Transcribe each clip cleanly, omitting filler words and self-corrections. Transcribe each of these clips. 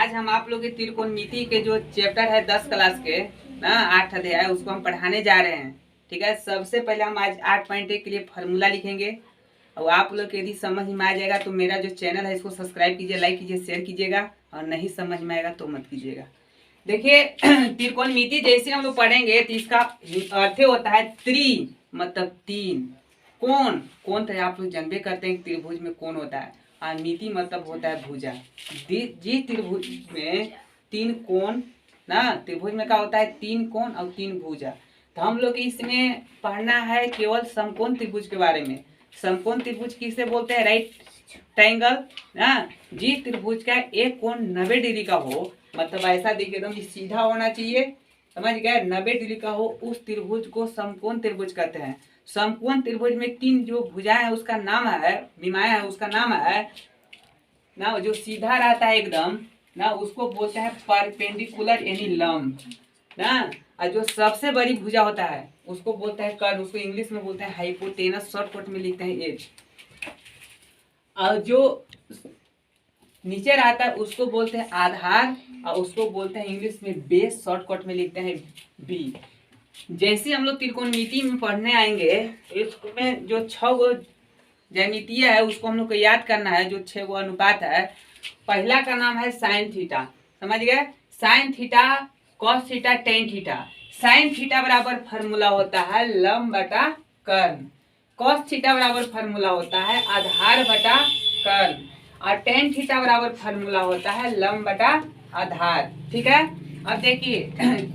आज हम आप लोग के त्रिकोणमिति के जो चैप्टर है 10 क्लास के ना 8 अध्याय उसको हम पढ़ाने जा रहे हैं। ठीक है, सबसे पहले हम आज 8.1 के लिए फार्मूला लिखेंगे और आप लोग यदि समझ में आ जाएगा तो मेरा जो चैनल है इसको सब्सक्राइब कीजिए, लाइक कीजिए, शेयर कीजिएगा और नहीं समझ में आएगा तो मत कीजिएगा। देखिए त्रिकोणमिति जैसे हम लोग पढ़ेंगे तो इसका अर्थ होता है त्रि मतलब तीन, कोण कोण तो आप लोग जानबे करते हैं त्रिभुज में कोण होता है और मिति मतलब होता है भुजा। जी त्रिभुज में तीन कोण ना, त्रिभुज में क्या होता है तीन कोण और तीन भुजा। तो हम लोग इसमें पढ़ना है केवल समकोण त्रिभुज के बारे में। समकोण त्रिभुज किसे बोलते हैं? राइट ट्रायंगल ना। जी त्रिभुज का एक कोण 90 डिग्री का हो, मतलब ऐसा देखिए एकदम सीधा होना चाहिए, समझ गए, 90 डिग्री का हो, उस त्रिभुज को समकोण त्रिभुज कहते हैं। समकोण त्रिभुज में तीन जो भुजाएं है उसका नाम है, विमाएं है उसका नाम है ना, जो सीधा रहता है एकदम ना उसको बोलते हैं परपेंडिकुलर यानी लंब ना। और जो सबसे बड़ी भुजा होता है उसको बोलते हैं कर्ण, उसको इंग्लिश में बोलते हैं हाइपोटेनस, शॉर्टकट में लिखते हैं एच। और जो नीचे रहता है उसको बोलते हैं आधार और उसको बोलते हैं इंग्लिश में बेस, शॉर्टकट में लिखते हैं बी। जैसे हम लोग त्रिकोणमिति में पढ़ने आएंगे इसमें जो 6 गो ज्यामितीय है उसको हम लोग को याद करना है, जो 6 गो अनुपात है। पहला का नाम है साइन थीटा, समझ गए, sine theta cos theta tan theta. Sine theta बराबर फार्मूला होता है लंब बटा कर्ण, कॉस थीटा बराबर फार्मूला होता है आधार बटा कर्ण और टेन थीटा बराबर फार्मूला होता है लंब बटा आधार। ठीक है, अब देखिए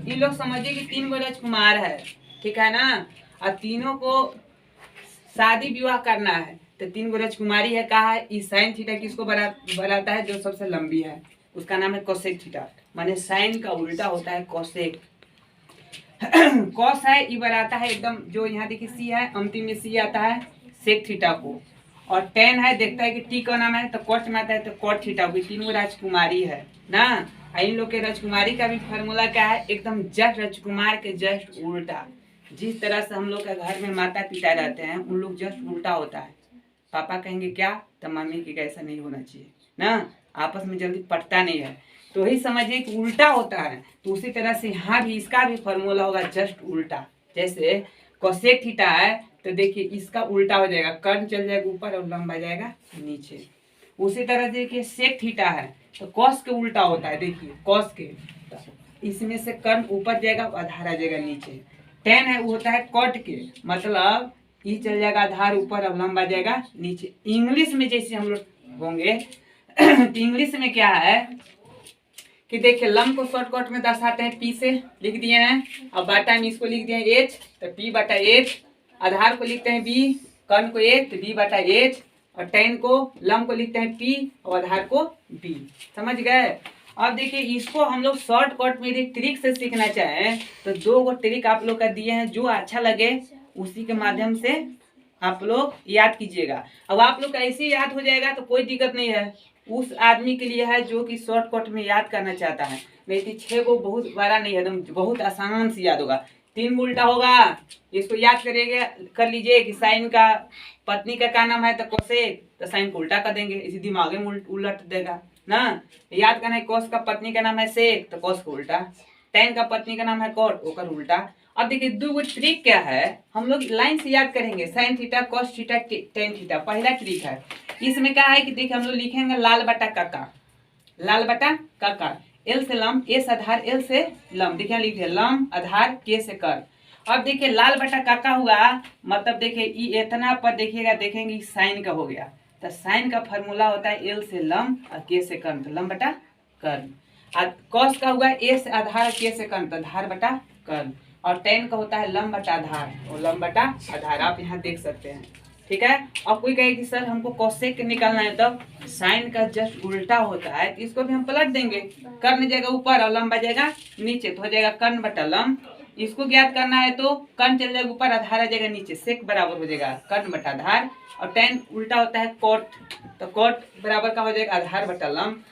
ये लोग समझिए कि 3 गो राजकुमार है, ठीक है ना, और तीनों को शादी विवाह करना है तो 3 गो राजकुमारी है। कहा है इस साइन थीटा किसको बनाता है? जो सबसे लंबी है उसका नाम है कोसेक थीटा, माने साइन का उल्टा होता है कोसेक। कॉस है ये बनाता है एकदम, जो यहाँ देखिए सी है अंतिम में सी आता है सेक थीटा को, और टेन है देखता है कि टी का नाम है तो कॉट में आता है तो कॉट थीटा को। 3 गो राजकुमारी है ना। इन लोग के राजकुमारी का भी फार्मूला क्या है? एकदम जस्ट राजकुमार के जस्ट उल्टा। जिस तरह से हम लोग के घर में माता पिता रहते हैं उन लोग जस्ट उल्टा होता है। पापा कहेंगे क्या तो मम्मी की ऐसा नहीं होना चाहिए ना, आपस में जल्दी पटता नहीं है, तो ही समझिए कि उल्टा होता है। तो उसी तरह से यहाँ भी इसका भी फार्मूला होगा जस्ट उल्टा। जैसे कोसेक थीटा है तो देखिए इसका उल्टा हो जाएगा, कर्ण चल जाएगा ऊपर और लंब आ जाएगा नीचे। उसी तरह देखिए सेक थीटा है तो कॉस के उल्टा होता है, देखिए कॉस के, इसमें से कर्ण ऊपर जाएगा आधार आ जाएगा नीचे। टेन है वो होता है कॉट के, मतलब ये चल जाएगा आधार ऊपर और लंब आ जाएगा नीचे। इंग्लिश में जैसे हम लोग होंगे तो इंग्लिश में क्या है कि देखिए लंब को शॉर्टकट में दर्शाते हैं पी से लिख दिए हैं, और बाटा में इसको लिख दिए हैं एच तो पी बटा एच, आधार को लिखते हैं बी, कर्ण को ए तो बी बटा एच, और टेन को लंब को लिखते हैं पी और आधार को बी। समझ गए। अब देखिए इसको हम लोग शॉर्टकट में एक ट्रिक से सीखना चाहें तो 2 गो ट्रिक आप लोग का दिए हैं, जो अच्छा लगे उसी के माध्यम से आप लोग याद कीजिएगा। अब आप लोग का ऐसे याद हो जाएगा तो कोई दिक्कत नहीं है, उस आदमी के लिए है जो कि शॉर्टकट में याद करना चाहता है। नहीं तो 6 गो बहुत बड़ा नहीं है, एकदम बहुत आसान से याद होगा। 3 उल्टा होगा, इसको याद करिएगा, कर लीजिए कि साइन का पत्नी का क्या नाम है तो कोसेक, तो साइन को उल्टा कर देंगे, इसी दिमाग में उलट देगा ना। याद करना है कॉस का पत्नी का नाम है सेक तो कॉस को उल्टा, टेन का पत्नी का नाम है कॉट ओकर उल्टा। अब देखिए 2 गो ट्रिक क्या है, हम लोग लाइन से याद करेंगे, sine theta cos theta tan theta. पहला ट्रिक है इसमें क्या है कि देखिए हम लोग लिखेंगे लाल बटा काका, लाल बटा काका, एल से लंब, ए से आधार, एल से लंब, देखिए लिखे लंब आधार के से कर। अब देखिए लाल बटा काका हुआ मतलब देखिए ये इतना पर देखिएगा, देखेंगे साइन का हो गया तो साइन का फार्मूला होता है एल से लंब और के से कर्ण, तो लंब बटा कर्ण। और कॉस का हुआ ए से आधार, के से कर्ण, तो आधार बटा कर्ण। और टेन का होता है लंब बटा आधार और लंब बटा आधार, आप यहाँ देख सकते हैं। ठीक है, और कोई कहे कि सर हमको कोसेक निकालना है तब साइन का जस्ट उल्टा होता है तो इसको भी हम पलट देंगे, कर्ण जाएगा ऊपर और लंब आ जाएगा नीचे, तो हो जाएगा कर्ण बटा लंब। इसको ज्ञात करना है तो कर्ण चल जाएगा ऊपर, आधार आ जाएगा नीचे, सेक बराबर हो जाएगा कर्ण बटा आधार। और टेन उल्टा होता है कोट, तो कोट बराबर का हो जाएगा आधार बटा लंब।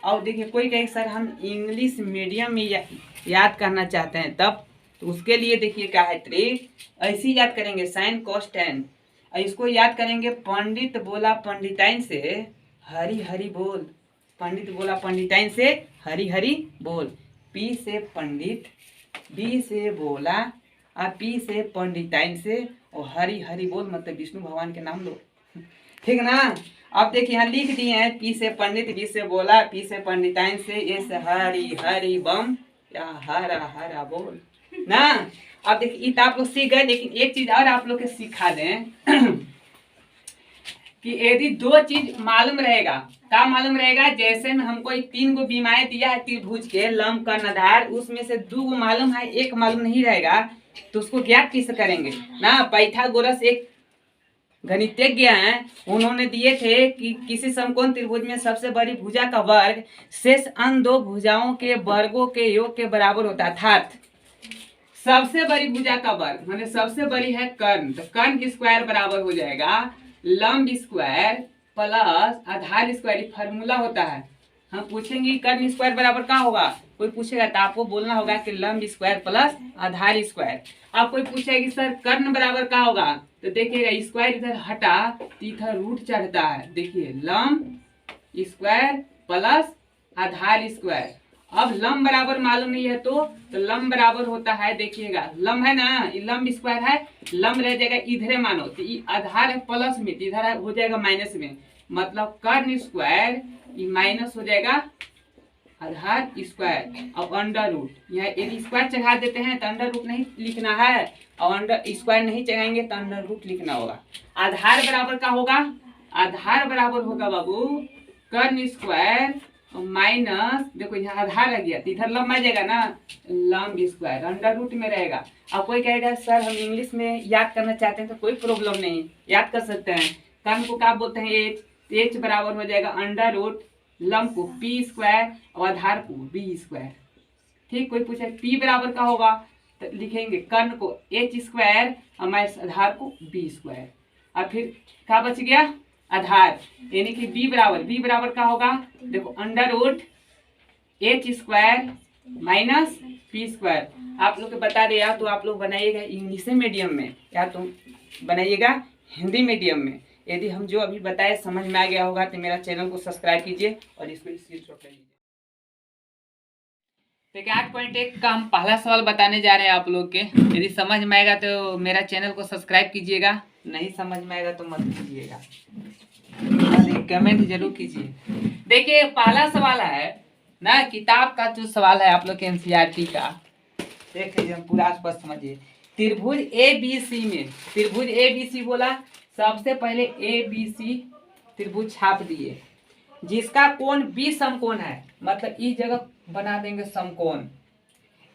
और देखिए कोई कहे सर हम इंग्लिश मीडियम में याद करना चाहते हैं तब, तो उसके लिए देखिए क्या है ट्रिक, ऐसे ही याद करेंगे साइन कॉस टेन, इसको याद करेंगे पंडित बोला पंडिताइन से हरी हरी बोल, पंडित बोला पंडिताइन से हरी हरी बोल। पी से पंडित, बी से बोला, और पी से पंडिताइन से, और हरी हरी बोल मतलब विष्णु भगवान के नाम लो। ठीक ना। अब देखिए यहाँ लिख दिए हैं, पी से पंडित, बी से बोला, पी से पंडिताइन से, ए से हरी हरी बम, या हरा हरा बोल ना। अब देखिए तो आप लोग सीख गए, लेकिन एक चीज और आप लोग के सिखा दें कि यदि दो चीज मालूम रहेगा, क्या मालूम रहेगा, जैसे में हमको 3 गो बीमाएं दिया है त्रिभुज के लंब कर्ण आधार, उसमें से 2 गो मालूम है, एक मालूम नहीं रहेगा, तो उसको ज्ञात किससे करेंगे ना। पाइथागोरस एक गणितज्ञ हैं, उन्होंने दिए थे कि किसी समकोण त्रिभुज में सबसे बड़ी भुजा का वर्ग शेष अन्य 2 भुजाओं के वर्गों के योग के बराबर होता है। अर्थात सबसे बड़ी भुजा का वर्ग माने सबसे बड़ी है कर्ण, तो कर्ण की स्क्वायर बराबर हो जाएगा लंब स्क्वायर प्लस आधार स्क्वायर। फार्मूला होता है। हम पूछेंगे कर्ण स्क्वायर बराबर क्या होगा, कोई पूछेगा तो आपको बोलना होगा कि लंब स्क्वायर प्लस आधार स्क्वायर। अब कोई पूछेगा कि सर कर्ण बराबर क्या होगा, तो देखिएगा स्क्वायर इधर हटा तो इधर रूट चढ़ता है। देखिए लंब स्क्वायर प्लस आधार स्क्वायर। अब लंब बराबर मालूम नहीं है तो लंब बराबर होता है, देखिएगा लंब है ना, ये लंब स्क्वायर है, लंब रह जाएगा इधरे मानो, तो ये आधार है प्लस में, तो इधर हो जाएगा माइनस में, मतलब कर्ण स्क्वायर ये माइनस हो जाएगा आधार स्क्वायर। अब अंडर रूट, यहाँ यदि स्क्वायर चढ़ा देते हैं तो अंडर रूट नहीं लिखना है, और अंडर स्क्वायर नहीं चढ़ाएंगे तो अंडर रूट लिखना होगा। आधार बराबर का होगा, आधार बराबर होगा बाबू कर्ण स्क्वायर माइनस, देखो यहाँ आधार आ गया तो इधर लंब आ जाएगा ना, लंब स्क्वायर अंडर रूट में रहेगा। अब कोई कहेगा सर हम इंग्लिश में याद करना चाहते हैं, तो कोई प्रॉब्लम नहीं, याद कर सकते हैं। कर्ण को क्या बोलते हैं एच, एच बराबर हो जाएगा अंडर रूट लंब को पी स्क्वायर और आधार को बी स्क्वायर। ठीक, कोई पूछे पी बराबर का होगा तो लिखेंगे कर्ण को एच स्क्वायर और माइनस आधार को बी स्क्वायर। और फिर क्या बच गया आधार, यानी कि बी बराबर का होगा, देखो under root H square minus P square. आप लोग को बता दिया तो आप लोग बनाइएगा इंग्लिश मीडियम में या तो बनाइएगा हिंदी मीडियम में। यदि हम जो अभी बताए समझ में आ गया होगा तो मेरा चैनल को सब्सक्राइब कीजिए और इसको स्क्रीनशॉट लीजिए। देखिए 8.1 का हम पहला सवाल बताने जा रहे हैं आप लोग के। यदि समझ में आएगा तो मेरा चैनल को सब्सक्राइब कीजिएगा, नहीं समझ में आएगा तो मत कीजिएगा, कमेंट जरूर कीजिए। देखिए पहला सवाल है ना, किताब का जो सवाल है आप लोग के एनसीईआरटी का, देख लीजिए, हम पूरा स्पष्ट समझिए। त्रिभुज ABC में, त्रिभुज ABC बोला, सबसे पहले ABC त्रिभुज छाप दिए, जिसका कोण बी समकोण है, मतलब इस जगह बना देंगे समकोण।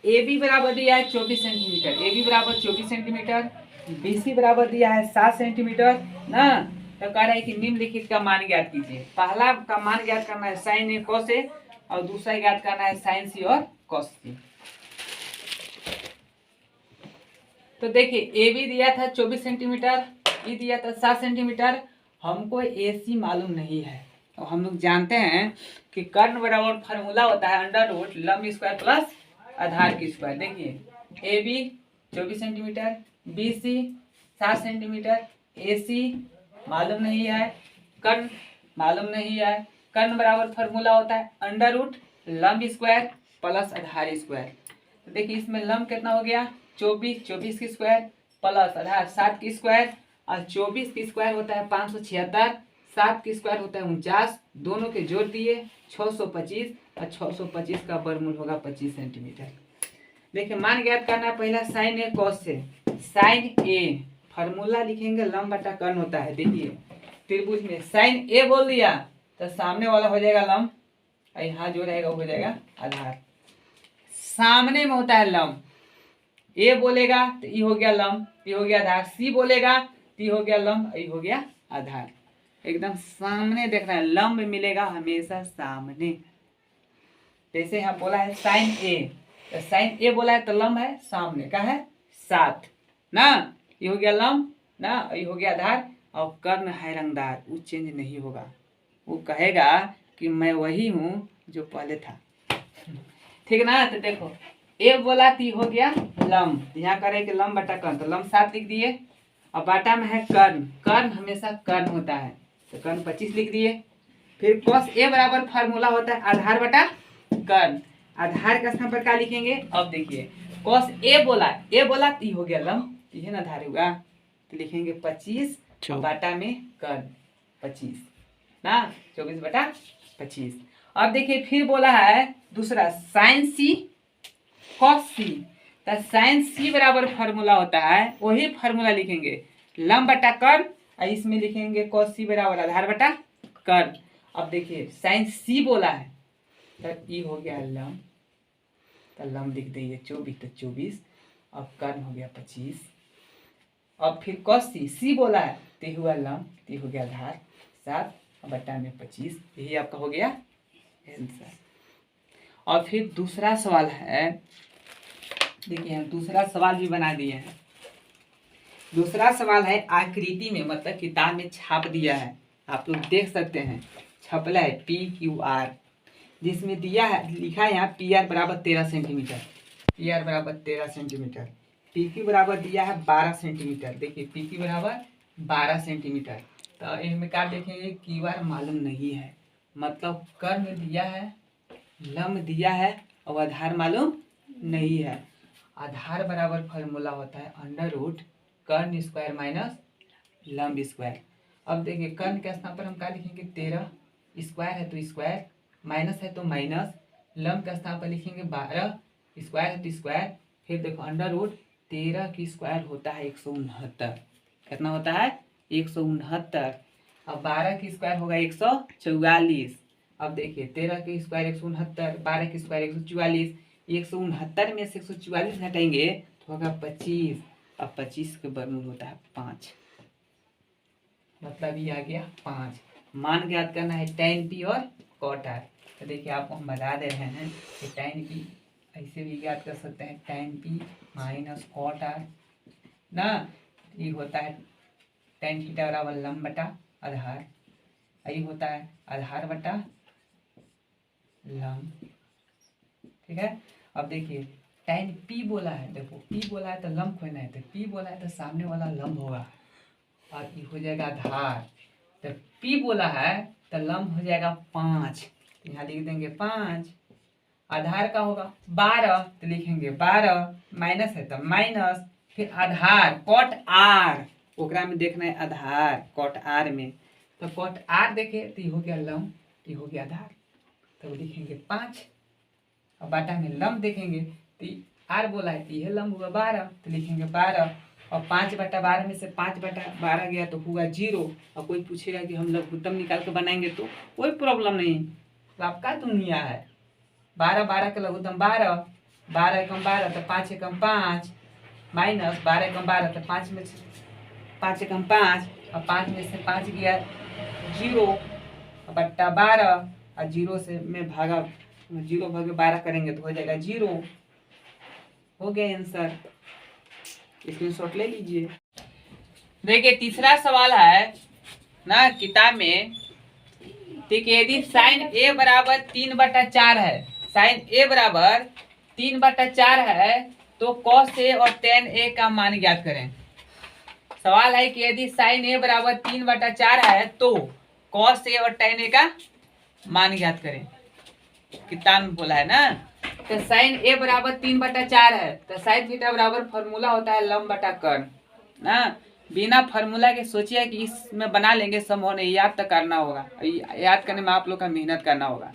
AB बराबर दिया है 24 सेंटीमीटर, AB बराबर 24 सेंटीमीटर, BC बराबर दिया है 7 सेंटीमीटर ना। तो कह रहा है कि निम्नलिखित का मान ज्ञात कीजिए। पहला का मान ज्ञात करना है साइन ए कॉस ए, और दूसरा ज्ञात करना है साइन सी और कॉस सी। तो देखिए ए बी दिया था 24 सेंटीमीटर, ई दिया था 7 सेंटीमीटर, हमको AC मालूम नहीं है। तो हम लोग जानते हैं कि कर्ण बराबर फार्मूला होता है अंडर रूट लंब स्क्वायर प्लस आधार की स्क्वायर। देखिए AB 24 centimetre, BC 7 centimetre, AC मालूम नहीं है, कर्ण मालूम नहीं है। कर्ण बराबर फार्मूला होता है अंडर रूट लंब स्क्वायर प्लस आधार स्क्वायर। तो देखिए इसमें लंब कितना हो गया 24, 24 की स्क्वायर प्लस आधार 7 की स्क्वायर, और 24 की स्क्वायर होता है 576, 7 की स्क्वायर होता है 49, दोनों के जोड़ दिए 625, और 625 का वर्गमूल होगा 25 सेंटीमीटर। देखिए मान ज्ञात करना है पहला साइन ए कॉस से। साइन ए फार्मूला लिखेंगे लंब बटा कर्ण होता है। देखिए त्रिभुज में साइन ए बोल दिया तो सामने वाला हो जाएगा लंब, और यहाँ जो रहेगा वो हो जाएगा आधार। सामने में होता है लंब, ए बोलेगा तो ई हो गया लंब, ई हो गया आधार, सी बोलेगा तो ई हो गया लंब, ई हो गया आधार। एकदम सामने देखना है, लंब मिलेगा हमेशा सामने। जैसे यहाँ बोला है साइन ए, तो साइन ए बोला है तो लंब है सामने का है 7 ना, ये हो गया लंब ना, ये हो गया आधार। और कर्ण है रंगदार, वो चेंज नहीं होगा, वो कहेगा कि मैं वही हूँ जो पहले था। ठीक ना। तो देखो ए बोला तो हो गया लंब, यहाँ करे कि लंब बटा कर्ण, तो लंब 7 लिख दिए, और बाटा में है कर्ण, कर्ण हमेशा कर्ण होता है तो कर्ण 25 लिख दिए। फिर कॉस ए बराबर फार्मूला होता है आधार बटा कर्ण। आधार के स्थान पर क्या लिखेंगे? अब देखिए cos ए बोला तो हो गया लंब, ये ना आधार हुआ, तो लिखेंगे 25 और बाटा में कर्ण 25 ना, 24/25। अब देखिए फिर बोला है दूसरा साइन सी कॉस सी, तो साइन सी बराबर फार्मूला होता है, वही फार्मूला लिखेंगे लंब बटा कर्ण, और इसमें लिखेंगे कॉस सी बराबर आधार बटा कर्ण। अब देखिए साइन सी बोला है तो ये हो गया लंब, तो लंब लिख देंगे 24 तो 24, अब कर्ण हो गया 25। अब फिर कॉस सी बोला है तो हुआ लंब, तो हो गया आधार 7 और बटा में 25, यही आपका हो गया आंसर। और फिर दूसरा सवाल है, देखिए हम दूसरा सवाल भी बना दिए हैं। दूसरा सवाल है आकृति में, मतलब किताब में छाप दिया है, आप लोग देख सकते हैं, छपला है PQR, जिसमें दिया है लिखा है यहाँ PR बराबर 13 सेंटीमीटर, PR बराबर 13 सेंटीमीटर, PQ बराबर दिया है 12 सेंटीमीटर। देखिए PQ बराबर 12 सेंटीमीटर, तो इनमें क्या देखेंगे QR मालूम नहीं है, मतलब कर्ण दिया है, लंब दिया है और आधार मालूम नहीं है। आधार बराबर फार्मूला होता है अंडर रूट कर्ण स्क्वायर माइनस लंब स्क्वायर। अब देखिए कर्ण के स्थान पर हम क्या लिखेंगे 13, स्क्वायर है तो स्क्वायर, माइनस है तो माइनस, लंब के स्थान पर लिखेंगे 12, स्क्वायर है तो स्क्वायर, फिर देखो अंडर रूट 13 की स्क्वायर होता है 169, कितना होता है 169, अब 12 की स्क्वायर होगा 144। अब देखिए 13 की स्क्वायर 169, 12 की स्क्वायर 144, 169 में से 144 घटाएंगे तो होगा 25, अब 25 के वर्गमूल होता है 5, मतलब ये आ गया 5। मान ज्ञात करना है tan p और cot r, तो देखिए आपको हम बता दे रहे हैं कि tan p ऐसे भी ज्ञात कर सकते हैं, tan p minus cot r ना, ये होता है tan थीटा बराबर लंब बटा आधार, ये होता है आधार बटा लंब, ठीक है। अब देखिए tan p बोला है, देखो p बोला है तो लंब खोजना है, तो p बोला है तो सामने वाला लंब होगा और ये हो जाएगा आधार, तो p बोला है तो लंब हो जाएगा 5, तो यहाँ लिख देंगे 5, आधार का होगा 12 तो लिखेंगे 12, माइनस है तो माइनस, फिर आधार कॉट r, ओकरा में देखना है आधार कॉट r में, तो कॉट r देखे तो ये हो गया लंब, ये हो गया आधार, तो लिखेंगे 5, और बाटा में लंब देखेंगे तो r बोला है तो यह लंब हुआ 12, तो लिखेंगे 12, और 5/12 में से 5/12 गया तो हुआ 0, और कोई पूछेगा कि हम लघुत्तम निकाल के बनाएंगे तो कोई प्रॉब्लम नहीं, तो आपका दुनिया है 12 का लघुत्तम 12, 12 एकम 12 तो 5 एकम 5, माइनस 12 एकम 12 तो 5 में 5 एकम 5, और 5 में से 5 गया 0 बट्टा 12, और 0 से में भागा 0 भागे 12 करेंगे तो हो जाएगा 0, हो गया आंसर, स्क्रीनशॉट ले लीजिए। देखिए तीसरा सवाल है ना किताब में, देखिए यदि साइन ए बराबर 3/4 है, साइन ए बराबर 3/4 है तो कॉस ए और टेन ए का मान ज्ञात करें। सवाल है कि यदि साइन ए बराबर 3/4 है तो कॉस ए और टेन ए का मान ज्ञात करें, किताब में बोला है ना, तो साइन ए बराबर 3/4 है, तो साइन थीटा बराबर फार्मूला होता है लंब बटा कर्ण ना, बिना फार्मूला के सोचिए कि इसमें बना लेंगे, संभव नहीं, याद तक करना होगा, याद करने में आप लोग का मेहनत करना होगा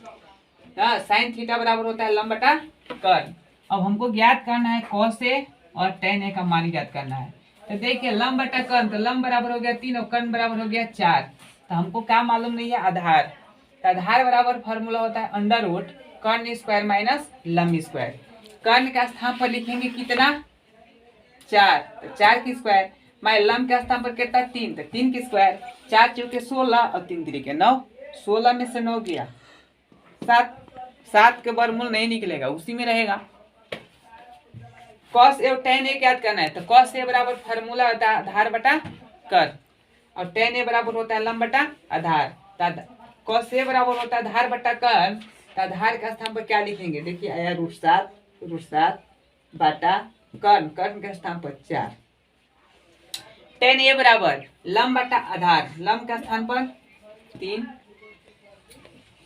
ना। साइन थीटा बराबर होता है लंब बटा कर्ण। अब हमको ज्ञात करना है कॉस ए और टेन ए का मान ज्ञात करना है, तो देखिए लंब बटा कर्ण, तो लंब बराबर हो गया 3 और कर्ण बराबर हो गया 4, तो हमको क्या मालूम नहीं है आधार, तो आधार बराबर फार्मूला होता है अंडर रूट कर्ण स्क्वायर माइनस लंब स्क्वायर, कर्ण का स्थान पर लिखेंगे कितना 4, तो 4 की स्क्वायर, मैं लंब के स्थान पर कितना 3, तो 3 की स्क्वायर, 4 चौके 16 और 3 3 9, 16 में से 9 गया 7, 7 के वर्गमूल नहीं निकलेगा, उसी में रहेगा। कॉस ए और टेन ए याद करना है, तो कॉस ए बराबर फार्मूला होता है आधार बटा कर्ण, और टेन ए बराबर होता है लंब बटा आधार, कॉस ए बराबर होता है आधार बटा कर्ण, तो आधार के स्थान पर क्या लिखेंगे, देखिए आया √7 बटा कर्ण, कर्ण के स्थान पर 4, टेन ए बराबर लंब बटा आधार, लंब का स्थान पर 3,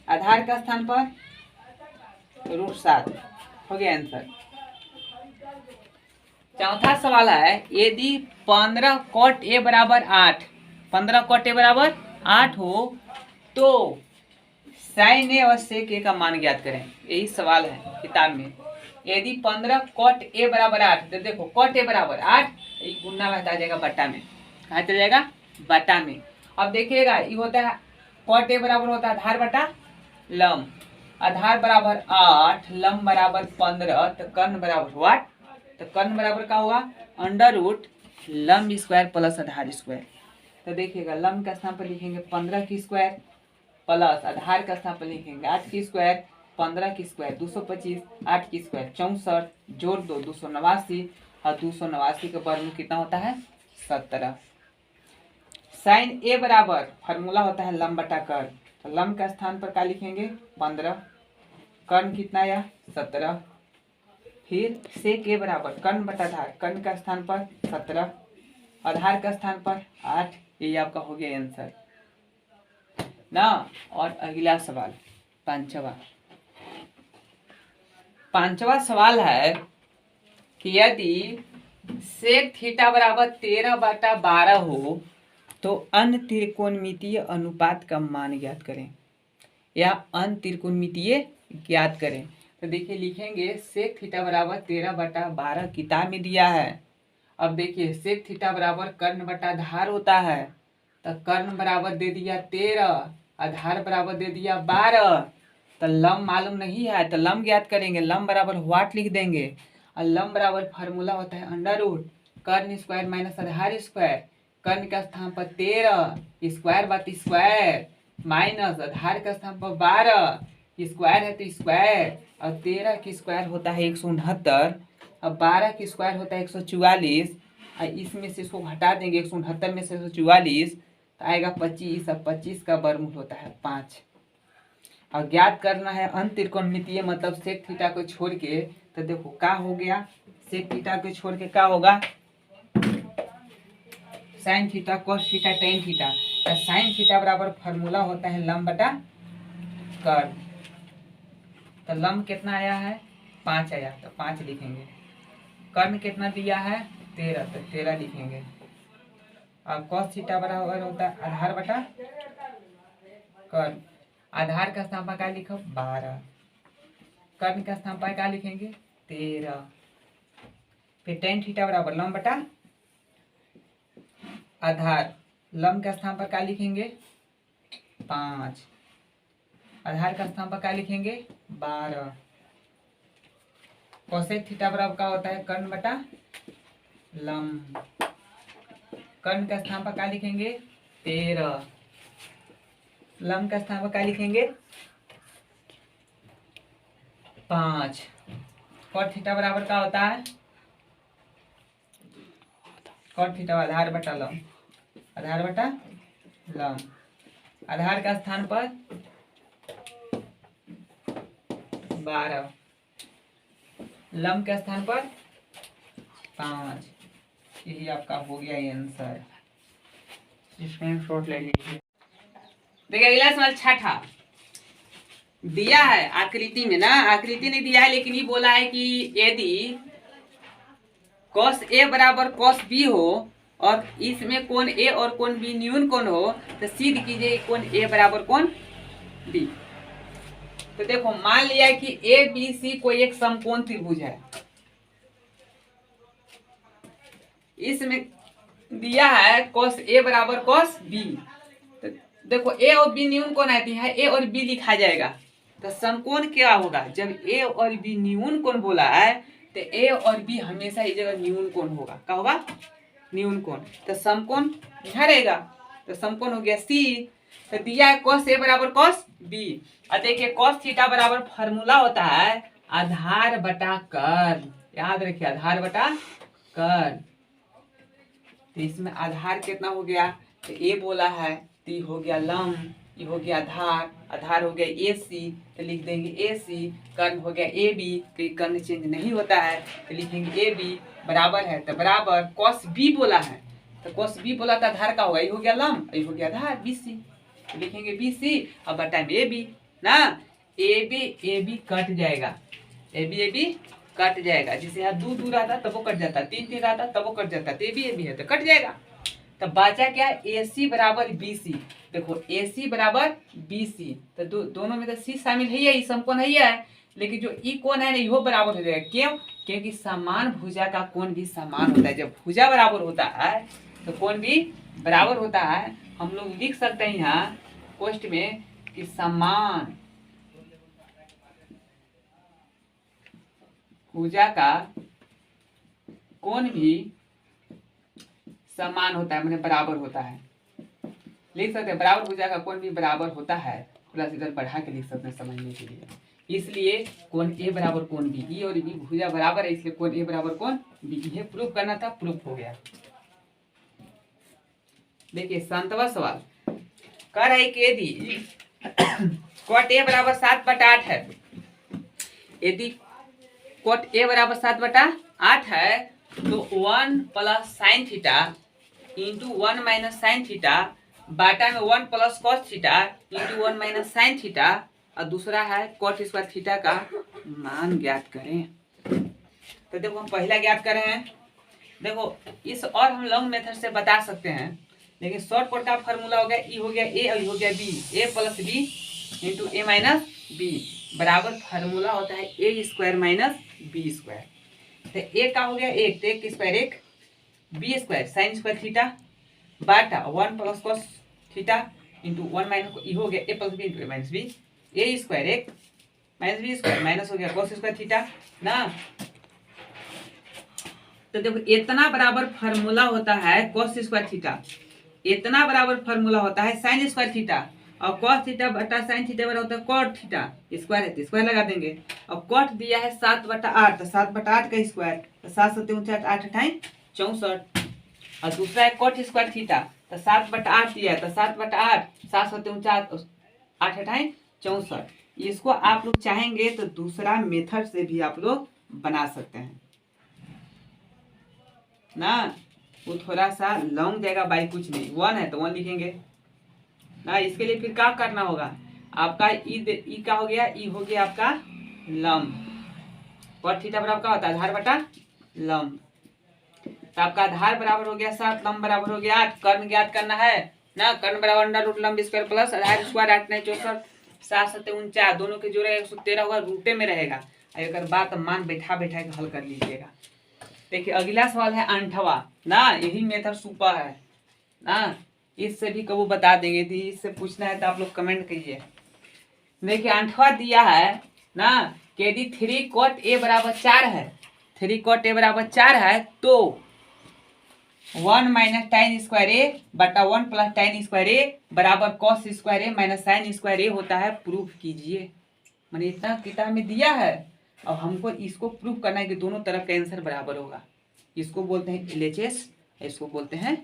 आधार का स्थान पर √7 हो गया आंसर। चौथा सवाल है यदि 15 cot A बराबर 8, 15 cot A बराबर 8 हो तो sin A और sec A का मान ज्ञात करें। यही सवाल है किताब में। यदि 15 cot A बराबर 8, तो देखो cot A बराबर 8, गुना में आ जाएगा बटा में, कहाँ चल जाएगा बटा में। अब देखिएगा ये होता है cot A बराबर होता है आधार बटा लंब, आधार बराबर 8, लंब बराबर 15, तो कर्ण बराबर व्हाट, तो कर्ण बराबर क्या होगा √ लंब स्क्वायर प्लस आधार स्क्वायर। तो देखिएगा लंब का स्थान पर लिखेंगे 15 की स्क्वायर प्लस आधार का स्थान पर लिखेंगे 8 की स्क्वायर, 15 की स्क्वायर 225, 8 की स्क्वायर 64, जोड़ दो 289, और 289 का वर्गमूल कितना होता है 17। साइन ए बराबर फार्मूला होता है लंब बटा कर्ण, तो लंब का स्थान पर क्या लिखेंगे 15, कर्ण कितना आया 17, फिर सेक ए बराबर कर्ण बटा आधार, कर्ण का स्थान पर 17, आधार का स्थान पर 8, ये आपका हो गया आंसर ना। और अगला सवाल पांचवा सवाल है कि यदि सेक थीटा बराबर 13/12 हो तो अन्य त्रिकोणमितीय अनुपात का मान ज्ञात करें, या अन्य त्रिकोणमितीय ज्ञात करें। तो देखिए लिखेंगे सेक थीटा बराबर 13/12 किताब में दिया है। अब देखिए सेक थीटा बराबर कर्ण बटा आधार होता है, तो कर्ण बराबर दे दिया 13, आधार बराबर दे दिया 12, तो लंब मालूम नहीं है तो लंब ज्ञात करेंगे, लंब बराबर व्हाट लिख देंगे, और लंब बराबर फार्मूला होता है √ कर्ण स्क्वायर माइनस आधार स्क्वायर, कर्ण का स्थान पर 13, स्क्वायर बात स्क्वायर, माइनस आधार का स्थान पर 12, स्क्वायर है तो स्क्वायर, और 13 की स्क्वायर होता है 169, और 12 की स्क्वायर होता है 144, और इसमें से इसको घटा देंगे 169 में से 144 तो आएगा 25, और 25 का वर्गमूल होता है 5। और ज्ञात करना है अन्य त्रिकोणमितीय मतलब सेक थीटा को छोड़ के, तो देखो क्या हो गया सेक थीटा को छोड़ के क्या होगा sine theta cos theta tan theta, तो साइन थीटा बराबर फार्मूला होता है लंब बटा कर्ण, तो लंब कितना आया है 5 आया, तो 5 लिखेंगे, कर्ण कितना दिया है 13, तो 13 लिखेंगे, और कॉस थीटा बराबर होता है आधार बटा कर्ण, आधार का स्थान पर क्या लिखो 12, कर्ण का स्थान पर क्या लिखेंगे 13, फिर टेन थीटा बराबर लंब बटा आधार, लंब का स्थान पर क्या लिखेंगे 5, आधार का स्थान पर क्या लिखेंगे 12, कोसेक थीटा बराबर क्या होता है कर्ण बटा लंब, कर्ण का स्थान पर क्या लिखेंगे 13, लंब का स्थान पर क्या लिखेंगे 5, कॉट थीटा बराबर क्या होता है कॉट थीटा आधार बटा लंब, आधार बटा लंब, आधार का स्थान पर 12, लंब के स्थान पर 5, यही आपका हो गया आंसर। स्क्रीनशॉट ले लीजिए। देखिए अगला सवाल छठा दिया है आकृति में ना, आकृति नहीं दिया है लेकिन ये बोला है कि यदि cos A बराबर cos B हो और इसमें कोण A और कोण B न्यून कोण हो तो सिद्ध कीजिए कोण A बराबर कोण B। तो देखो मान लिया कि ABC कोई एक समकोण त्रिभुज है, इसमें दिया है cos A बराबर cos B, तो देखो A और B न्यून कोण आती है, A और B लिखा जाएगा, तो समकोण क्या होगा जब A और B न्यून कोण बोला है तो A और B हमेशा इस जगह न्यून कोण होगा, क्या होगा न्यून कोण, तो समकोण यहाँ रहेगा, तो समकोण हो गया C। तो दिया है cos A बराबर cos B, और देखिए cos थीटा बराबर फार्मूला होता है आधार बटा कर्ण, याद रखिए आधार बटा कर्ण, तो इसमें आधार कितना हो गया तो A बोला है तो ये हो गया लंब, ये हो गया आधार, आधार हो गया AC तो लिख देंगे AC, कर्ण हो गया AB तो कर्ण चेंज नहीं होता है तो लिखेंगे AB बराबर है, तो बराबर cos B बोला है तो cos B बोला तो आधार का होगा, ये हो गया लंब, ये हो गया आधार BC, तो लिखेंगे BC और बटा में AB ना, AB AB कट जाएगा ए बी कट जाएगा। जिसे यहाँ दूर दूर आता तब वो कट जाता, 3 आता तब वो कट जाता, तो ए बी है तो कट जाएगा। तो बचा क्या, ए सी बराबर बी सी। देखो ए सी बराबर बी सी, तो दोनों में तो सी शामिल है ही, समकोण है ही है, लेकिन जो ई कोण है ना यो बराबर हो जाएगा। क्यों? क्योंकि समान भुजा का कोण भी समान होता है। जब भुजा बराबर होता है तो कोण भी बराबर होता है। हम लोग लिख सकते हैं यहाँ क्वेश्चन में कि समान भुजा का कोण भी समान होता है, मैंने बराबर होता है। लिख सकते हैं बराबर भुजा का कोण भी बराबर होता है, प्लस इधर बढ़ा के लिख सकते हैं समझने के लिए। इसलिए कोण ए बराबर कोण बी, ई और बी भुजा बराबर है, इसलिए कोण ए बराबर कोण बी। ये प्रूफ करना था, प्रूफ हो गया। देखिए 7वां सवाल कर है कि यदि कॉट ए बराबर 7/8 है, यदि कॉट ए बराबर 7/8 है तो 1 plus sine theta into 1 minus sine theta बाटा में 1 plus cos theta into 1 minus sine theta, और दूसरा है कॉट स्क्वायर थीटा का मान ज्ञात करें। तो देखो हम पहला ज्ञात कर रहे हैं। देखो इस और हम लॉन्ग मेथड से बता सकते हैं, लेकिन शॉर्ट कट का फार्मूला हो गया ई हो गया ए और ई हो गया B, A plus b into a minus B बराबर फार्मूला होता है ए स्क्वायर माइनस बी स्क्वायर। तो ए का हो गया एक, तो एक स्क्वायर एक, b square sine square theta बाटा 1 plus cos theta into 1 minus e हो गया a plus b into a minus b, a square एक माइनस बी स्क्वायर माइनस हो गया कॉस स्क्वायर थीटा ना। तो देखो इतना बराबर फार्मूला होता है कॉस स्क्वायर थीटा, इतना बराबर फार्मूला होता है साइन स्क्वायर थीटा, और कॉस थीटा बटा साइन थीटा बराबर होता है कॉट थीटा। स्क्वायर है तो स्क्वायर लगा देंगे। और कॉट दिया है 7/8, तो 7/8 का स्क्वायर, तो 7 7 59 8 अठाई 64। और दूसरा है कॉट स्क्वायर थीटा, तो 7/8 दिया है, तो 7/8 7 7 59 8 अठाई 64। इसको आप लोग चाहेंगे तो दूसरा मेथड से भी आप लोग बना सकते हैं ना। वो थोड़ा सा लॉन्ग जाएगा बाई कुछ नहीं, 1 है तो 1 लिखेंगे ना। इसके लिए फिर क्या करना होगा, आपका ई का हो गया, ई हो गया आपका लंब, कॉट थीटा बराबर क्या होता है आधार बटा लंब। तो आपका आधार बराबर हो गया 7, लंब बराबर हो गया 8। कर्ण ज्ञात करना है ना, कर्ण बराबर अंडर रूट लंब स्क्वायर प्लस आधार स्क्वायर 8 9 64 7 7 49, दोनों के जोड़े 113 होगा, रूटे में रहेगा। अगर बात मान बैठा बैठा के हल कर लीजिएगा। देखिए अगला सवाल है 8वां ना, यही मेथड सुपर है ना, इससे भी कबू बता देंगे। यदि इससे पूछना है तो आप लोग कमेंट कीजिए। देखिए 8वां दिया है ना कि यदि 3 कॉट ए बराबर 4 है, 3 कॉट ए बराबर 4 है तो 1 माइनस tan स्क्वायर ए बटा 1 प्लस tan स्क्वायर ए बराबर कॉस स्क्वायर ए माइनस साइन स्क्वायर ए होता है। प्रूफ कीजिए। मैंने इतना किताब में दिया है और हमको इसको प्रूफ करना है कि दोनों तरफ का आंसर बराबर होगा। इसको बोलते हैं LHS, इसको बोलते हैं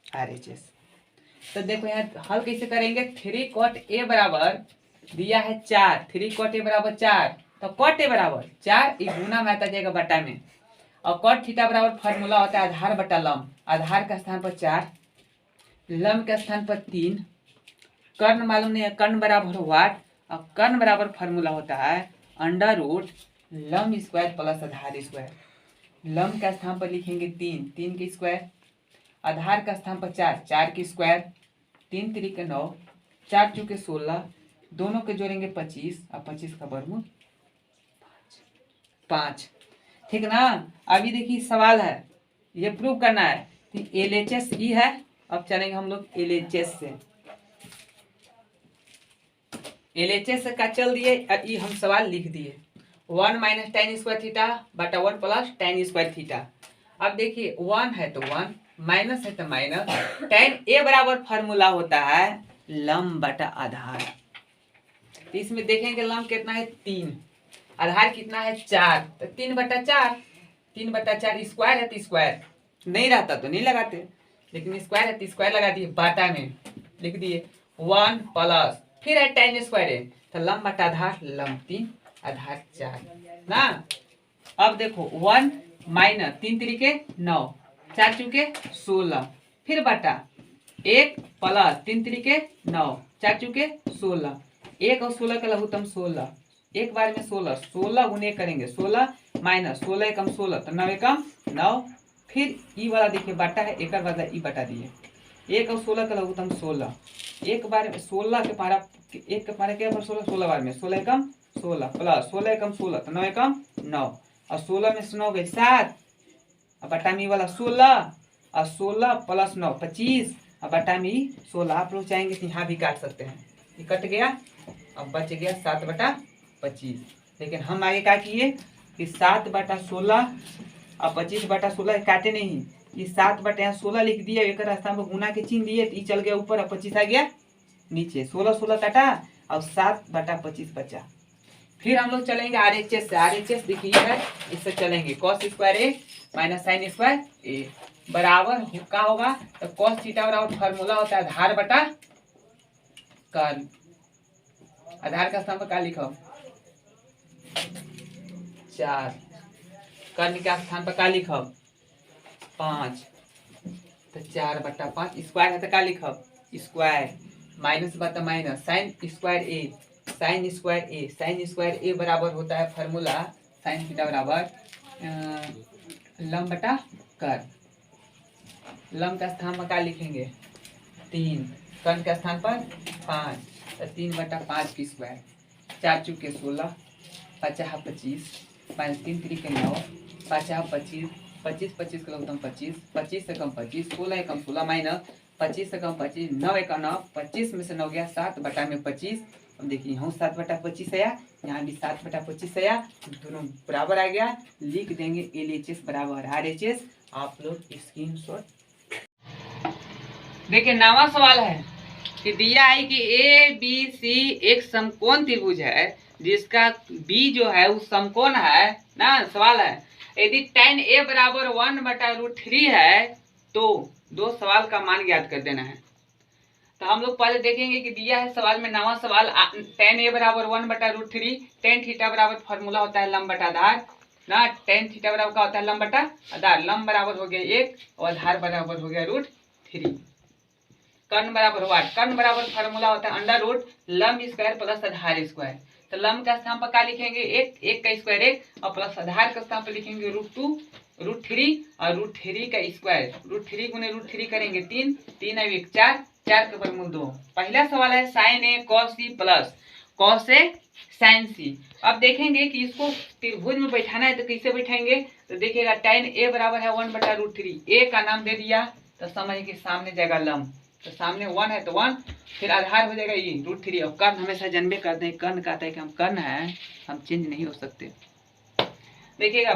RHS। तो देखो यहाँ हल कैसे करेंगे। 3 कॉट ए बराबर दिया है 4, 3 कॉट ए बराबर 4, तो कॉट ए बराबर 4 एक गुना में आता जाएगा बटा में, और कॉट थीटा बराबर फार्मूला होता है आधार बटा लंब। आधार का स्थान पर 4, लंब के स्थान पर 3, कर्ण मालूम नहीं है, कर्ण बराबर वाट, और कर्ण बराबर फार्मूला होता है अंडर रूट लंब स्क्वायर प्लस आधार स्क्वायर। लंब का स्थान पर लिखेंगे 3, 3 के स्क्वायर, आधार का स्थान पर 4, 4 के स्क्वायर, 3 3 के 9, 4 चौके 16, दोनों के जोड़ेंगे 25, और 25 का वर्गमूल 5। ठीक ना। अभी देखिए सवाल है, ये प्रूव करना है कि LHS ई है। अब चलेंगे हम लोग LHS से। LHS का चल दिए, अब ई हम सवाल लिख दिए 1 माइनस tan स्क्वायर थीटा बटा 1 प्लस tan स्क्वायर थीटा। अब देखिए 1 है तो 1, माइनस है तो माइनस, tan ए बराबर फार्मूला होता है लंब बटा आधार। तो इसमें देखेंगे लंब कितना है 3, आधार कितना है 4, तो 3/4, 3/4 स्क्वायर है तो स्क्वायर, नहीं रहता तो नहीं लगाते, लेकिन स्क्वायर है तो स्क्वायर लगा दिए, बाटा में लिख दिए 1 प्लस फिर है tan स्क्वायर है तो लंब बटा आधार, लंब 3 आधार 4 ना। अब देखो 1 माइनस 3 3 के 9, 4 चौके 16, फिर बटा 1 प्लस 3 3 के 9, 4 चौके 16, 1 और 16 का लघुत्तम 16, एक बार में 16, 16 गुने करेंगे 16 माइनस 16 एकम 16 तो 9 एकम 9। फिर ई वाला देखिए बटा है, एक बदला ई बटा दिए, 1 और 16 का लघुत्तम 16। एक बार में 16 के पारा, एक के पारा क्या पर 16, 16 बार में 16 एकम 16 प्लस 16 एकम 16 तो 9 एकम 9 और 16 में से 9 गए 7 और बटा में वाला 16 और 16 प्लस 9 25 और बटा में 16। आप लोग चाहेंगे तो यहाँ भी काट सकते हैं, ये कट गया अब बच गया 7/25। लेकिन हम आगे क्या किए कि 7/16 और 25/16 काटे नहीं, ये 7/16 लिख दिया, एक रास्ता में गुना के चिन्ह दिए तो ये चल गया ऊपर और 25 आ गया नीचे, 16 काटा और 7/25 बचा। फिर हम लोग चलेंगे RHS से। RHS देखिए है, इससे चलेंगे cos स्क्वायर ए माइनस साइन स्क्वायर ए बराबर क्या होगा, तो cos थीटा बराबर फॉर्मूला होता है आधार बटा कर्ल। आधार का स्थान पर क्या लिखो 4, कर्ल के स्थान पर क्या लिखो 5, तो 4/5 स्क्वायर है तो क्या लिखो स्क्वायर माइनस बटा माइनस साइन स्क्वायर ए, साइन स्क्वायर ए, साइन स्क्वायर ए बराबर होता है फॉर्मूला साइन थीटा बराबर लंब बटा कर्ल। लंब का स्थान पर क्या लिखेंगे 3, कर्ल के स्थान पर 5 तो 3/5 की स्क्वायर, 4 चुके 16 50 25 माइनस 3 3 के 9 50 25 25 25 का लघुत्तम 25 25 से कम 25 16 एकम 16 माइनस 25 से कम 25 9 एकम 9 25 में से 9 गया 7/25। अब देखिए यहाँ 7/25 आया, यहाँ भी 7/25 आया, दोनों बराबर आ गया। लिख देंगे LHS बराबर RHS। आप लोग स्क्रीनशॉट देखिए। नवा सवाल है कि दिया है कि ABC एक समकोण त्रिभुज है जिसका B जो है वो समकोण है ना। सवाल है यदि tan A बराबर 1/√3 है तो दो सवाल का मान ज्ञात कर देना है। तो हम लोग पहले देखेंगे कि दिया है सवाल में नवा सवाल tan A बराबर 1/√3, tan थीटा बराबर फॉर्मूला होता है लंब बटा आधार ना, tan थीटा बराबर क्या होता है लंब बटा आधार, लंब बराबर हो गया 1 और आधार बराबर हो गया √3। कर्ण बराबर हुआ, कर्ण बराबर फार्मूला होता है अंडर रूट लंब स्क्वायर प्लस आधार स्क्वायर। तो लंब का स्थान पर क्या लिखेंगे 1, 1 का स्क्वायर 1 और प्लस आधार का स्थान पर लिखेंगे √2 √3 और √3 का स्क्वायर, √3 गुने √3 करेंगे 3, 3 और 1 4, 4 के वर्गमूल 2। पहला सवाल है sign A cos C plus cos A sign सी। अब देखेंगे कि इसको त्रिभुज में बैठाना है तो कैसे बैठाएंगे, तो देखिएगा tan ए बराबर है 1/√3, ए का नाम दे दिया तो समझ के सामने जाएगा लंब, तो सामने 1 है तो 1, फिर आधार हो जाएगा ये √3 और कर्ण हमेशा जन्मे करते हैं, कर्ण कहते हैं कि हम कर्ण है, हम चेंज नहीं हो सकते। देखिएगा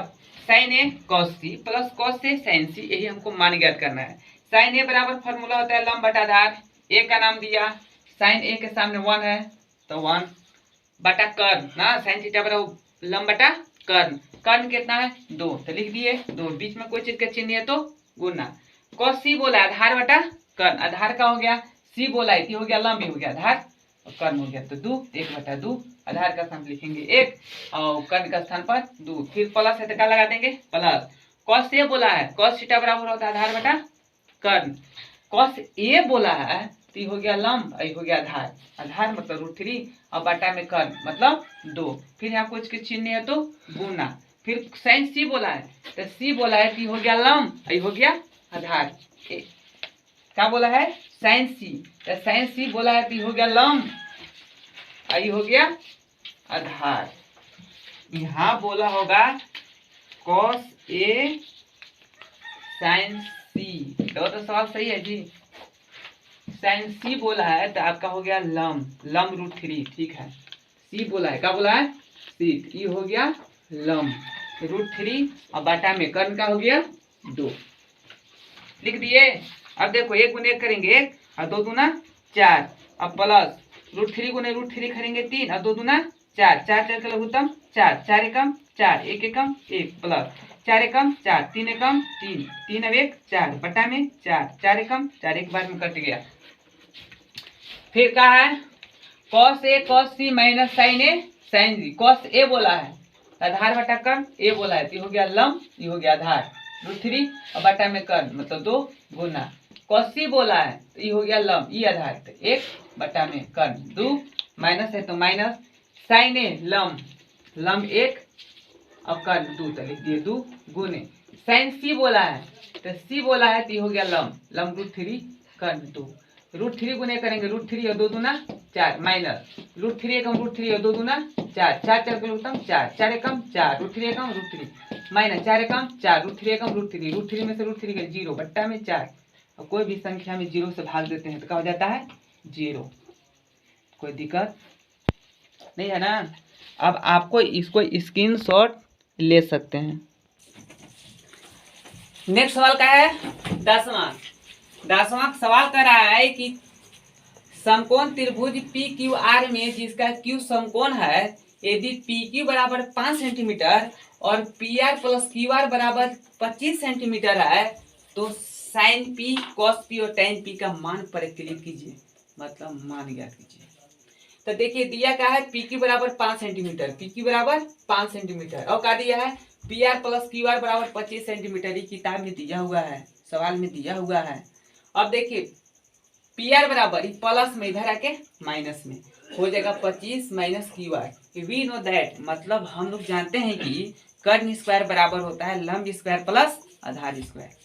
sign A cos C plus cos A sign सी, यही हमको मान ज्ञात करना है। साइन ए बराबर फॉर्मूला होता है लंब बटा आधार, ए का नाम दिया, साइन ए के सामने 1 है तो 1 बटा कर्ण ना, साइन थीटा बराबर लंब बटा कर्ण, कर्ण कितना है 2 तो लिख दिए 2, बीच में कोई चीज का चिन्ह है तो गुना। कॉस सी बोला आधार बटा कर्ण, आधार का हो गया सी बोला है हो गया लंब, हो गया आधार और कर्ण हो गया तो 2, 1/2 आधार का स्थान लिखेंगे 1 और कर्ण का स्थान पर 2, फिर प्लस है तो क्या लगा देंगे प्लस। कॉस ए बोला है कॉस थीटा बराबर होता है आधार बटा कर्ण, कॉस ए बोला है तो हो गया लंब, हो गया आधार, आधार मतलब √3 और बटा में कर्ण मतलब 2, फिर यहाँ कुछ के चिन्ह है तो गुना। फिर साइन सी बोला है तो सी बोला है कि हो गया लंब, हो गया आधार, क्या बोला है साइन सी, तो साइन सी बोला है तो हो गया लंब, आई हो गया आधार। यहाँ बोला होगा कॉस ए साइन सी, तो सवाल सही है जी। साइन सी बोला है तो आपका हो गया लंब, लंब √3, ठीक है। सी बोला है, क्या बोला है सी, ये हो गया लंब √3 और बाटा में कर्ण का हो गया 2, लिख दिए। अब देखो 1 गुने 1 करेंगे 1 और 2 दूना 4 और प्लस √3 गुने √3 करेंगे 3 और 2 दूना 4, 4 4 का लघुत्तम 4, 4 एकम 4, 1 एकम 1 प्लस 4 एकम 4, 3 एकम 3, 3 और 1 4 बटा में 4, 4 एकम 4, एक बार में कट गया। फिर कहा है cos A cos C minus sign A sign C, cos A बोला है आधार बटा कर्ण, ए बोला है तो हो गया लंब, ये हो गया आधार √3 और बटा में कर्ण मतलब 2 गुना। कॉस सी बोला है तो ये हो गया लंब, ये आधार तो 1 बटा में कर्ण 2, माइनस है तो माइनस, साइन ए लंब, लंब 1 और कर्ण 2, तो लिख दिए 2 गुने साइन सी बोला है, तो सी बोला है तो ये हो गया लंब, लंब √3 कर्ण 2, √3 गुने करेंगे √3 और 2 दूना 4 माइनस √3 एकम √3 और 2 दूना 4, 4 4 के उत्तम 4, 4 एकम 4, √3 एकम √3 माइनस 4 एकम 4, √3 एकम √3, √3 में से √3 गए 0 बट्टा में 4, और कोई भी संख्या में 0 से भाग देते हैं तो क्या हो जाता है 0। कोई दिक्कत नहीं है ना। अब आपको इसको स्क्रीनशॉट ले सकते हैं। नेक्स्ट सवाल का है 10वां सवाल कर रहा है कि समकोण त्रिभुज PQR में जिसका Q समकोण है, यदि PQ बराबर 5 सेंटीमीटर और PR प्लस QR बराबर 25 सेंटीमीटर है, तो साइन P, कॉस P और tan P का मान परिकलित कीजिए, मतलब मान ज्ञात कीजिए। तो देखिए दिया क्या है, PQ बराबर 5 सेंटीमीटर, PQ बराबर 5 सेंटीमीटर, और क्या दिया है PR प्लस QR बराबर 25 सेंटीमीटर। ये किताब में दिया हुआ है, सवाल में दिया हुआ है। अब देखिए PR बराबर प्लस में इधर आके माइनस में हो जाएगा 25 minus QR। We know that, मतलब हम लोग जानते हैं कि कर्ण स्क्वायर बराबर होता है लंब स्क्वायर प्लस आधार स्क्वायर।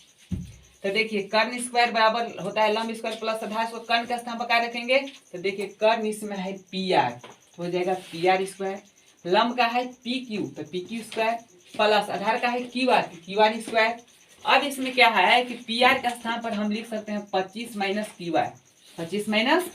तो देखिए कर्ण स्क्वायर बराबर होता है लंब स्क्वायर प्लस आधार स्क्वायर, कर्ण का स्थान पर क्या रखेंगे, तो देखिए कर्ण इसमें है PR, तो हो जाएगा PR स्क्वायर, लंब का है PQ तो PQ स्क्वायर, प्लस आधार का है QR स्क्वायर। अब इसमें क्या है कि PR का स्थान पर हम लिख सकते हैं 25 माइनस QR, 25 माइनस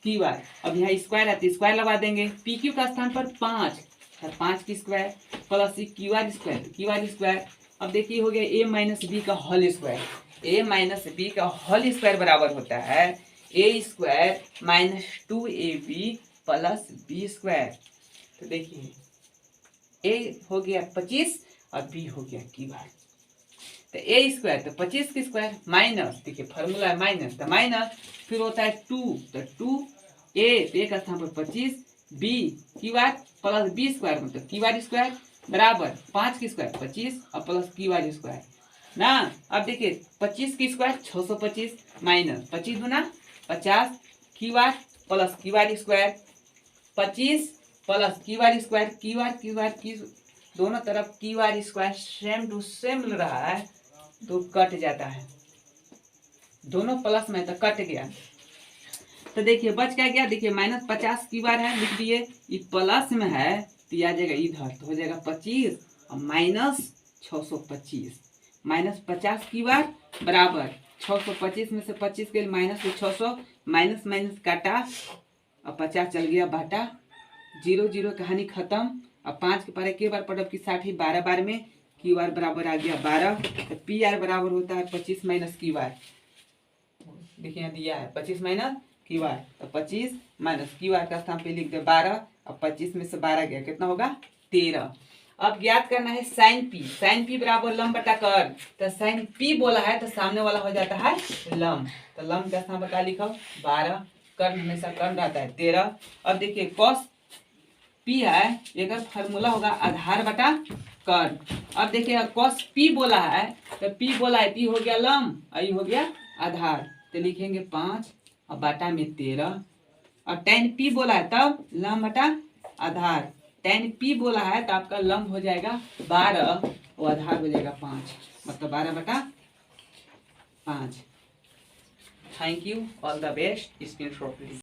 QR। अब यहाँ स्क्वायर है तो स्क्वायर लगा देंगे, PQ का स्थान पर 5 और 5 की square plus QR square, QR square. अब देखिए हो गया A माइनस B का whole square, A minus B का होल स्क्वायर बराबर होता है A square minus 2AB plus B square. तो देखिए A हो गया 25 और B हो गया QR, तो A स्क्वायर तो 25 की स्क्वायर माइनस, देखिए फॉर्मूला है माइनस, तो माइनस फिर होता है 2, तो 2A तो एक स्थान पर 25, B QR plus B square मतलब QR स्क्वायर बराबर 5 की स्क्वायर 25 और प्लस QR स्क्वायर ना। अब देखिए 25 की स्क्वायर 625 माइनस 25 गुना 50 QR plus QR square, 25 plus QR square, QR की दोनों तरफ QR square same to same मिल रहा है तो कट जाता है, दोनों प्लस में तो कट गया। तो देखिए बच क्या गया, देखिए माइनस 50 QR है लिख दिए, ये प्लस में है तो आ जाएगा इधर, तो हो जाएगा 25 और माइनस 625, माइनस 50 QR बराबर 625 में से 25 के माइनस 600, माइनस माइनस काटा और 50 चल गया बाटा, 0 0 कहानी खत्म। अब 5 के पारे के बार पढ़ब की 60 12 बार में QR बराबर आ गया 12, तो PR बराबर होता है 25 माइनस QR। देखिए यहाँ दिया है 25 माइनस QR, तो 25 माइनस QR का स्थान पे लिख दे 12, अब 25 में से 12 गया कितना होगा 13। अब ज्ञात करना है साइन P, साइन P बराबर लंब बटा कर्ण, तो साइन P बोला है तो सामने वाला हो जाता है लंब, तो लंब का स्थान पर क्या लिखो 12, कर्ण हमेशा कर्ण रहता है 13। अब देखिए कॉस P है, एक फॉर्मूला होगा आधार बटा कर्ण। अब देखिए कॉस P बोला है तो P बोला है P हो गया लंब और ये हो गया आधार, तो लिखेंगे 5 और बाटा में 13। और tan P बोला है तब लंब बटा आधार, tan P बोला है तो आपका लंब हो जाएगा 12 और आधार हो जाएगा 5, मतलब 12 बटा 5। Thank you, all the best. Screenshot लीजिए।